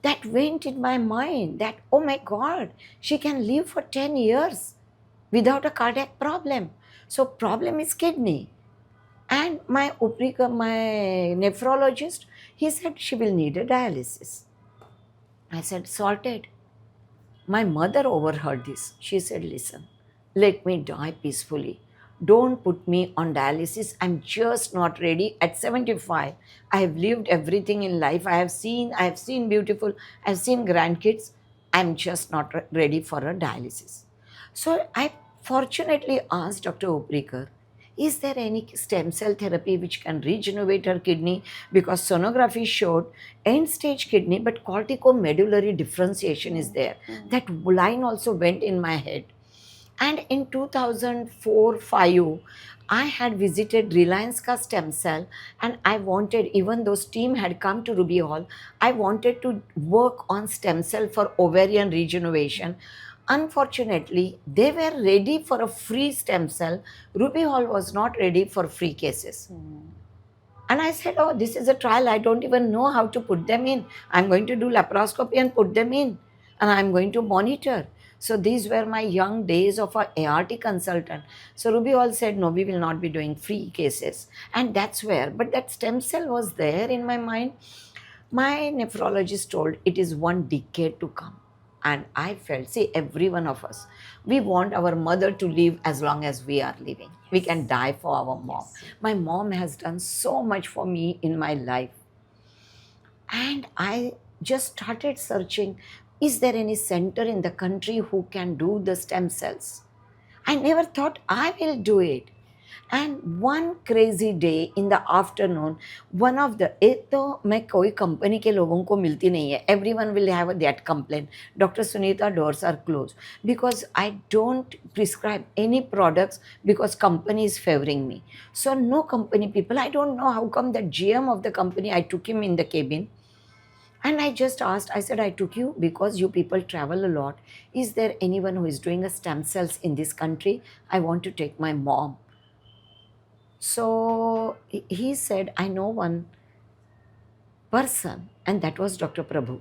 That went in my mind that, oh my God, she can live for 10 years without a cardiac problem. So problem is kidney. And my Uprika, my nephrologist, he said she will need a dialysis. I said, sorted. My mother overheard this. She said, listen, let me die peacefully. Don't put me on dialysis. I'm just not ready. At 75, I have lived everything in life. I have seen beautiful, I've seen grandkids. I'm just not ready for a dialysis. So I fortunately asked Dr. Uprikar, is there any stem cell therapy which can regenerate her kidney? Because sonography showed end stage kidney, but corticomedullary differentiation is there. That line also went in my head. And in 2004-5, I had visited Reliance Ka Stem Cell, and I wanted, even though team had come to Ruby Hall, I wanted to work on stem cell for ovarian regeneration. Unfortunately, they were ready for a free stem cell. Ruby Hall was not ready for free cases. And I said, oh, this is a trial. I don't even know how to put them in. I'm going to do laparoscopy and put them in. And I'm going to monitor. So these were my young days of a ART consultant. So Ruby Hall said, no, we will not be doing free cases. And that's where, but that stem cell was there in my mind. My nephrologist told it is 1 decade to come. And I felt, see, every one of us, we want our mother to live as long as we are living. We can die for our mom. My mom has done so much for me in my life. And I just started searching, is there any center in the country who can do the stem cells? I never thought I will do it. And one crazy day in the afternoon, one of the, एक तो मैं कोई company के लोगों को मिलती नहीं है, everyone will have that complaint, Dr. Sunita, doors are closed, because I don't prescribe any products because company is favoring me. So no company people, I don't know how come that GM of the company, I took him in the cabin. And I just asked, I said, I took you because you people travel a lot. Is there anyone who is doing a stem cells in this country? I want to take my mom. So he said, I know one person, and that was Dr. Prabhu.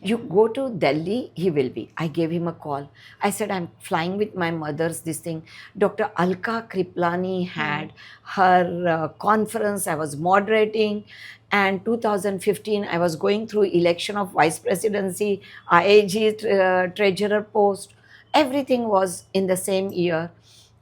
You go to Delhi, he will be. I gave him a call. I said, I'm flying with my mother's this thing. Dr. Alka Kriplani had her conference. I was moderating. And 2015, I was going through election of vice presidency, IAG treasurer post. Everything was in the same year.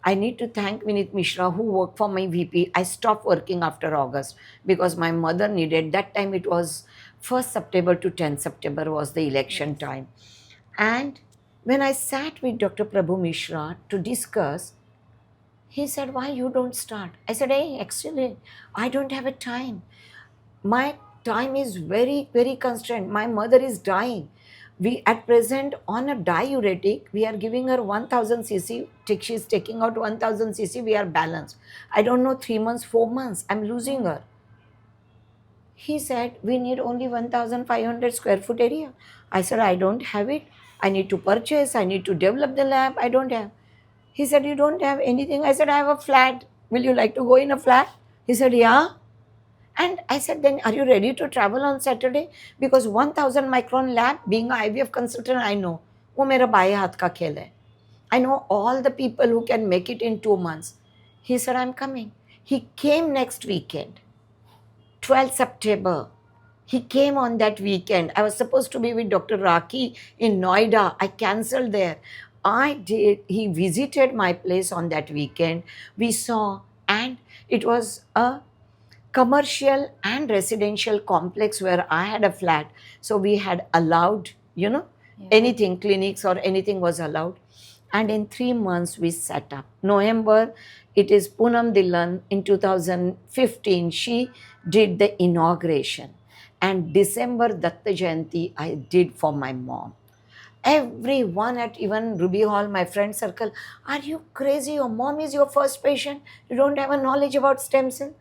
I need to thank Vinit Mishra, who worked for my VP. I stopped working after August because my mother needed, that time it was 1st September to 10th September was the election time. And when I sat with Dr. Prabhu Mishra to discuss, he said, why you don't start? I said, hey, actually, I don't have a time. My time is very, very constrained. My mother is dying. We at present on a diuretic, we are giving her 1000 cc. She is taking out 1000 cc. We are balanced. I don't know, 3 months, 4 months, I'm losing her. He said, we need only 1500 square foot area. I said, I don't have it. I need to purchase, I need to develop the lab, I don't have. He said, you don't have anything? I said, I have a flat. Will you like to go in a flat? He said, yeah. And I said, then are you ready to travel on Saturday? Because 1000 micron lab, being a IVF consultant, I know. वो मेरा बाएं हाथ का खेल है. I know all the people who can make it in 2 months. He said, I'm coming. He came next weekend, 12th September. He came on that weekend. I was supposed to be with Dr. Raki in Noida. I cancelled there. I did. He visited my place on that weekend. We saw, and it was a commercial and residential complex where I had a flat. So we had allowed, anything, clinics or anything was allowed. And in 3 months we set up. November, it is Poonam Dhillon in 2015. She did the inauguration. And December Datta Jayanti I did for my mom. Everyone at even Ruby Hall, my friend circle, are you crazy? Your mom is your first patient. You don't have a knowledge about stem cell.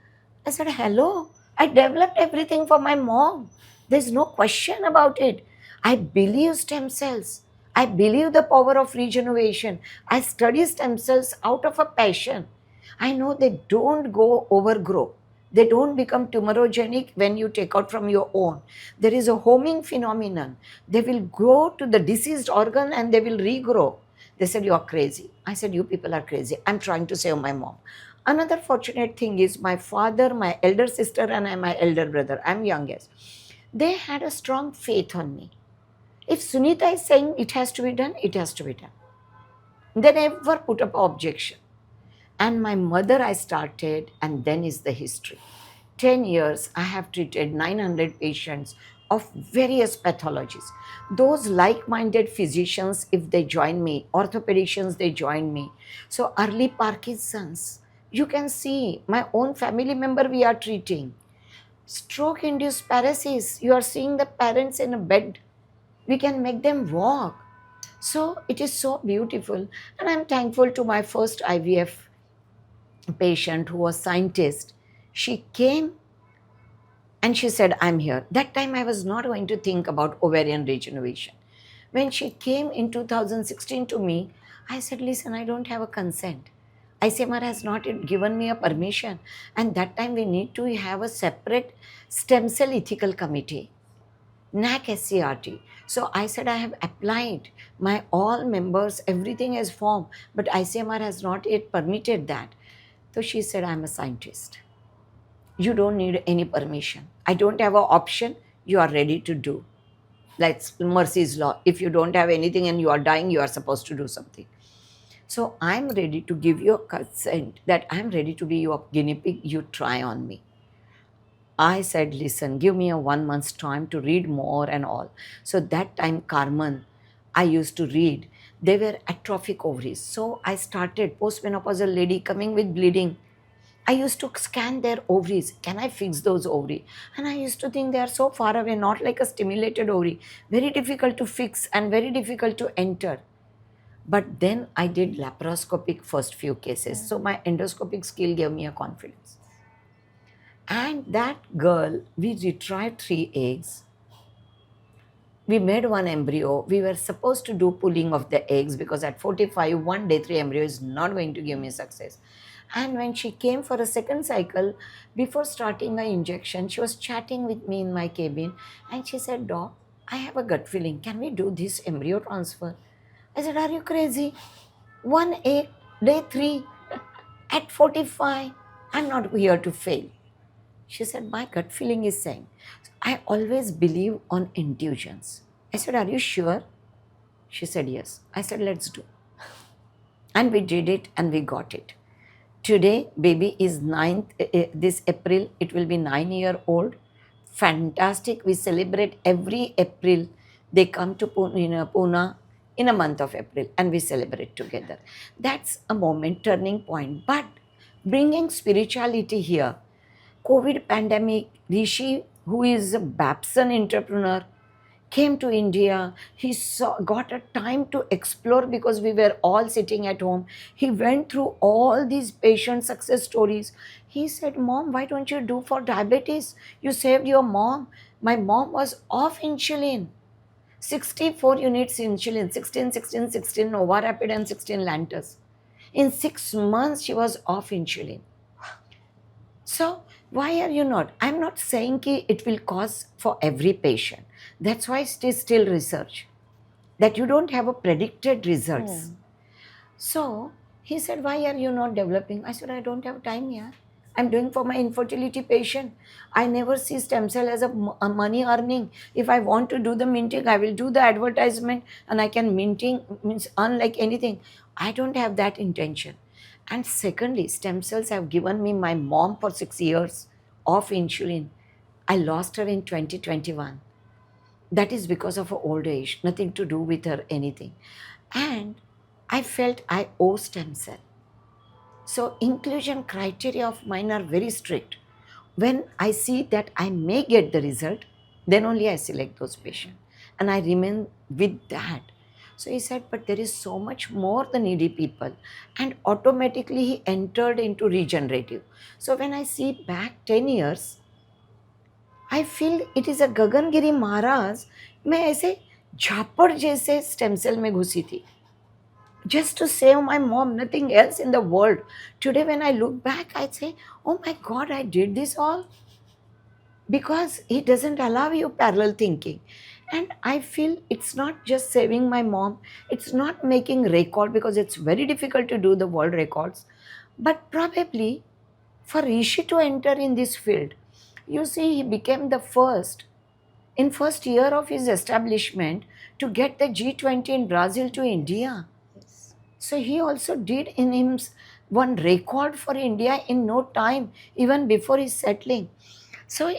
I said, hello, I developed everything for my mom. There's no question about it. I believe stem cells. I believe the power of regeneration. I study stem cells out of a passion. I know they don't go overgrow. They don't become tumorogenic when you take out from your own. There is a homing phenomenon. They will go to the deceased organ and they will regrow. They said, you are crazy. I said, you people are crazy. I'm trying to save my mom. Another fortunate thing is my father, my elder sister, and my elder brother, I'm youngest, they had a strong faith on me. If Sunita is saying it has to be done, it has to be done. They never put up objection. And my mother I started, and then is the history. 10 years, I have treated 900 patients of various pathologies. Those like-minded physicians, if they join me, orthopedicians, they join me. So early Parkinson's, you can see my own family member we are treating. Stroke-induced paralysis, you are seeing the parents in a bed. We can make them walk. So it is so beautiful. And I'm thankful to my first IVF patient who was scientist. She came and she said, I'm here. That time I was not going to think about ovarian regeneration. When she came in 2016 to me, I said, listen, I don't have a consent. ICMR has not given me a permission. And that time we need to have a separate stem cell ethical committee, NAC SCRT. So I said, I have applied. My all members, everything is formed, but ICMR has not yet permitted that. So she said, I'm a scientist. You don't need any permission. I don't have an option. You are ready to do. Like Mercy's law. If you don't have anything and you are dying, you are supposed to do something. So I'm ready to give you a consent that I'm ready to be your guinea pig. You try on me. I said, listen, give me a 1 month's time to read more and all. So that time, Carmen, I used to read. They were atrophic ovaries. So I started postmenopausal lady coming with bleeding. I used to scan their ovaries. Can I fix those ovaries? And I used to think they are so far away, not like a stimulated ovary. Very difficult to fix and very difficult to enter. But then I did laparoscopic first few cases. So my endoscopic skill gave me a confidence. And that girl, we retrieved 3 eggs. We made 1 embryo. We were supposed to do pulling of the eggs because at 45, 1 day 3 embryo is not going to give me success. And when she came for a second cycle, before starting the injection, she was chatting with me in my cabin. And she said, Doc, I have a gut feeling. Can we do this embryo transfer? I said, are you crazy? 1 egg, day 3, at 45, I'm not here to fail. She said, my gut feeling is saying. I always believe on intuitions. I said, are you sure? She said, yes. I said, let's do. And we did it and we got it. Today, baby is 9th, this April, it will be 9-year-old. Fantastic. We celebrate every April. They come to Pune in a month of April and we celebrate together. That's a moment, turning point. But bringing spirituality here, COVID pandemic, Rishi, who is a Babson entrepreneur, came to India. He got a time to explore because we were all sitting at home. He went through all these patient success stories. He said, Mom, why don't you do for diabetes? You saved your mom. My mom was off insulin. 64 units insulin, 16, 16, 16 Novarapid and 16 Lantus. In 6 months, she was off insulin. So, why are you not? I'm not saying ki it will cause for every patient. That's why it is still research, that you don't have a predicted results. So, he said, why are you not developing? I said, I don't have time here. I'm doing for my infertility patient. I never see stem cell as a money earning. If I want to do the minting, I will do the advertisement and I can minting means earn like anything. I don't have that intention. And secondly, stem cells have given me my mom for 6 years off insulin. I lost her in 2021. That is because of her old age, nothing to do with her anything. And I felt I owe stem cell. So inclusion criteria of mine are very strict. When I see that I may get the result, then only I select those patients. And I remain with that. So he said, but there is so much more the needy people. And automatically he entered into regenerative. So when I see back 10 years, I feel it is a गगन गिरी महाराज मैं ऐसे झापड़ जैसे stem cell में घुसी थी just to save my mom, nothing else in the world. Today when I look back, I say, oh my God, I did this all. Because he doesn't allow you parallel thinking. And I feel it's not just saving my mom, it's not making record because it's very difficult to do the world records. But probably for Rishi to enter in this field, you see, he became the first, in first year of his establishment, to get the G20 in Brazil to India. So he also did in him one record for India in no time, even before his settling. So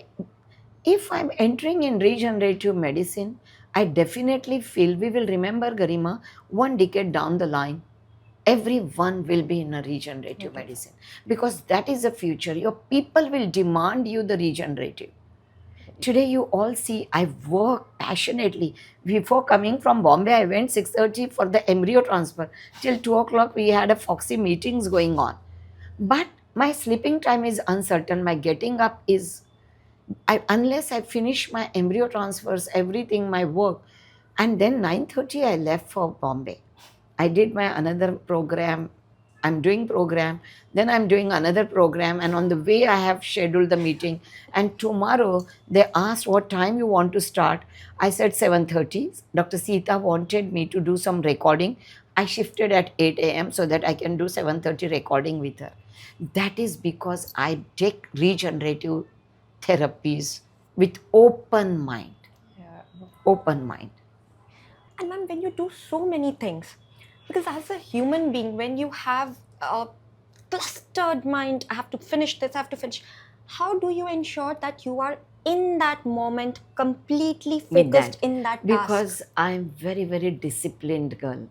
if I'm entering in regenerative medicine, I definitely feel we will remember Garima 1 decade down the line. Everyone will be in a regenerative medicine because that is the future. Your people will demand you the regenerative. Today you all see I work passionately. Before coming from Bombay, I went 6:30 for the embryo transfer. Till 2 o'clock we had a Foxy meetings going on. But my sleeping time is uncertain. My getting up is, unless I finish my embryo transfers, everything, my work. And then 9:30 I left for Bombay. I did my another program. I'm doing program, then I'm doing another program, and on the way I have scheduled the meeting. And tomorrow they asked what time you want to start. I said 7:30. Dr. Sita wanted me to do some recording. I shifted at 8 a.m. so that I can do 7:30 recording with her. That is because I take regenerative therapies with open mind. Open mind. And ma'am, when you do so many things, because as a human being, when you have a clustered mind, I have to finish this, I have to finish, how do you ensure that you are in that moment completely With focused that, in that task? because I'm very, very disciplined girl.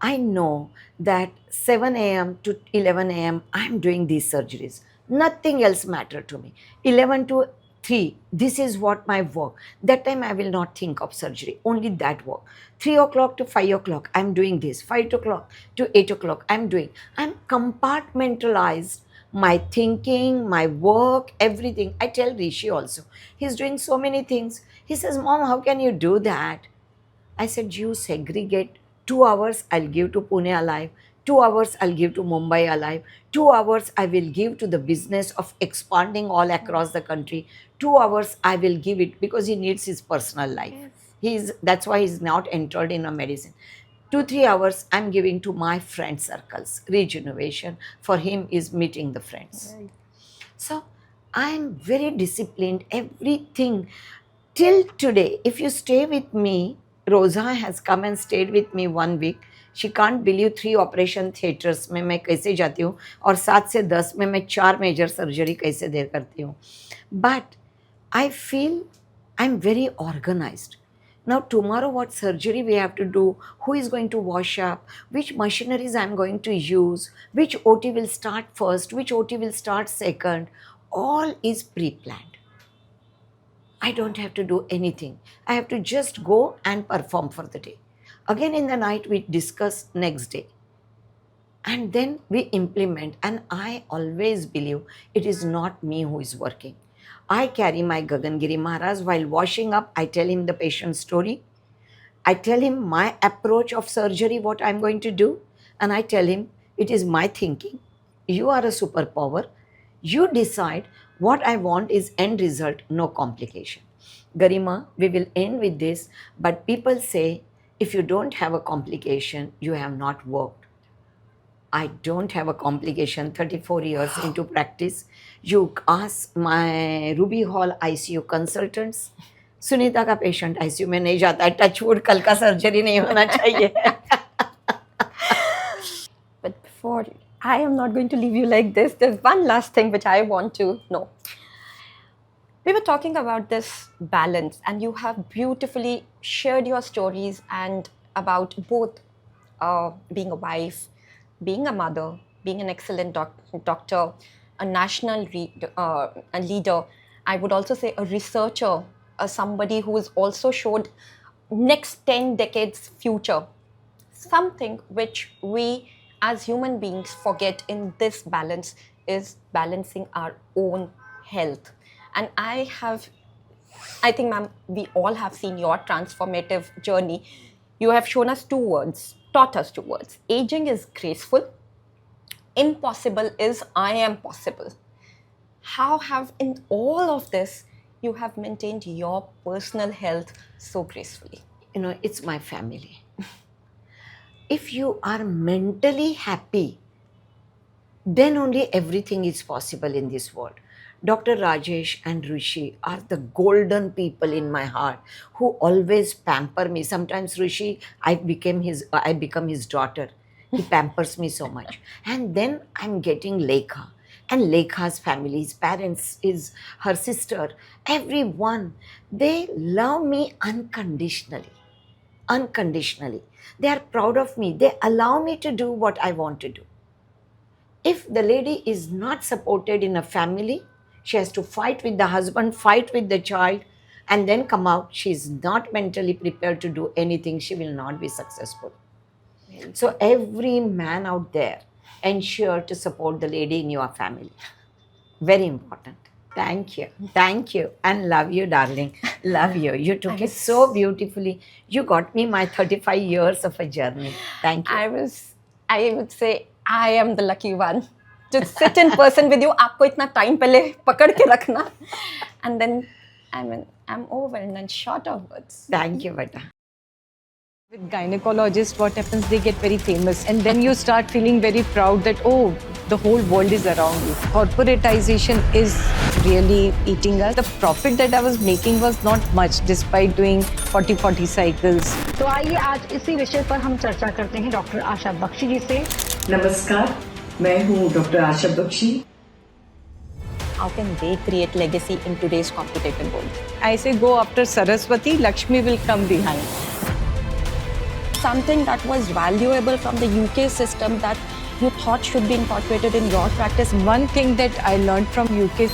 I know that 7 a.m. to 11 a.m. I'm doing these surgeries. Nothing else matter to me. 11 to 3, this is what my work. That time I will not think of surgery, only that work. 3 o'clock to 5 o'clock, I'm doing this. 5 o'clock to 8 o'clock, I'm doing. I'm compartmentalized my thinking, my work, everything. I tell Rishi also, he's doing so many things. He says, Mom, how can you do that? I said, you segregate. 2 hours I'll give to Pune Alive, 2 hours I'll give to Mumbai Alive, 2 hours I will give to the business of expanding all across the country, 2 hours I will give it because he needs his personal life. That's why he's not entered in a medicine. 2-3 hours I'm giving to my friend circles. Regeneration for him is meeting the friends. Right. So I'm very disciplined. Everything till today, if you stay with me, Rosa has come and stayed with me 1 week. She can't believe 3 operation theatres में मैं कैसे जाती हूँ और 7 से 10 में मैं 4 major surgery कैसे देर करती हूँ. But I feel I'm very organized. Now tomorrow what surgery we have to do, who is going to wash up, which machineries I'm going to use, which OT will start first, which OT will start second, all is pre-planned. I don't have to do anything. I have to just go and perform for the day. Again in the night we discuss next day. And then we implement. And I always believe it is not me who is working. I carry my Gagan Giri Maharaj. While washing up, I tell him the patient's story. I tell him my approach of surgery, what I'm going to do, and I tell him it is my thinking. You are a superpower. You decide. What I want is end result, no complication. Garima, we will end with this, but people say if you don't have a complication, you have not worked. I don't have a complication, 34 years into practice. You ask my Ruby Hall ICU consultants. Sunita का patient ICU में नहीं जाता है, touchwood कल का surgery नहीं होना चाहिए. But before I am not going to leave you like this, there's one last thing which I want to know. We were talking about this balance, and you have beautifully shared your stories and about both being a wife, being a mother, being an excellent doctor, a national a leader. I would also say a researcher, somebody who has also showed next 10 decades future. Something which we as human beings forget in this balance is balancing our own health. And I think, ma'am, we all have seen your transformative journey. You have shown us two words, taught us two words. Aging is graceful. Impossible is I am possible. How have, in all of this, you have maintained your personal health so gracefully? You know, it's my family. If you are mentally happy, then only everything is possible in this world. Dr. Rajesh and Rishi are the golden people in my heart who always pamper me. Sometimes Rishi, I become his daughter. He pampers me so much. And then I'm getting Lekha. And Lekha's family, his parents, her sister, everyone, they love me unconditionally. Unconditionally. They are proud of me. They allow me to do what I want to do. If the lady is not supported in a family, she has to fight with the husband, fight with the child, and then come out. She is not mentally prepared to do anything. She will not be successful. So every man out there, ensure to support the lady in your family. Very important. Thank you. Thank you. And love you, darling. Love you. You took it so beautifully. You got me my 35 years of a journey. Thank you. I would say I am the lucky one to sit in person with you. आपको इतना time पहले पकड़ के रखना. And then I'm overwhelmed and short of words. Thank you, beta. With gynecologists, what happens? They get very famous, and then you start feeling very proud that, oh, the whole world is around you. Corporatization is really eating us. The profit that I was making was not much, despite doing 40 cycles. तो आइए आज इसी विषय पर हम चर्चा करते हैं डॉक्टर आशा बख्शी जी से. नमस्कार, मैं हूँ doctor Asha Bakshi. How can they create legacy in today's competitive world? I say go after Saraswati, Lakshmi will come behind. Something that was valuable from the UK system that you thought should be incorporated in your practice? One thing that I learned from UK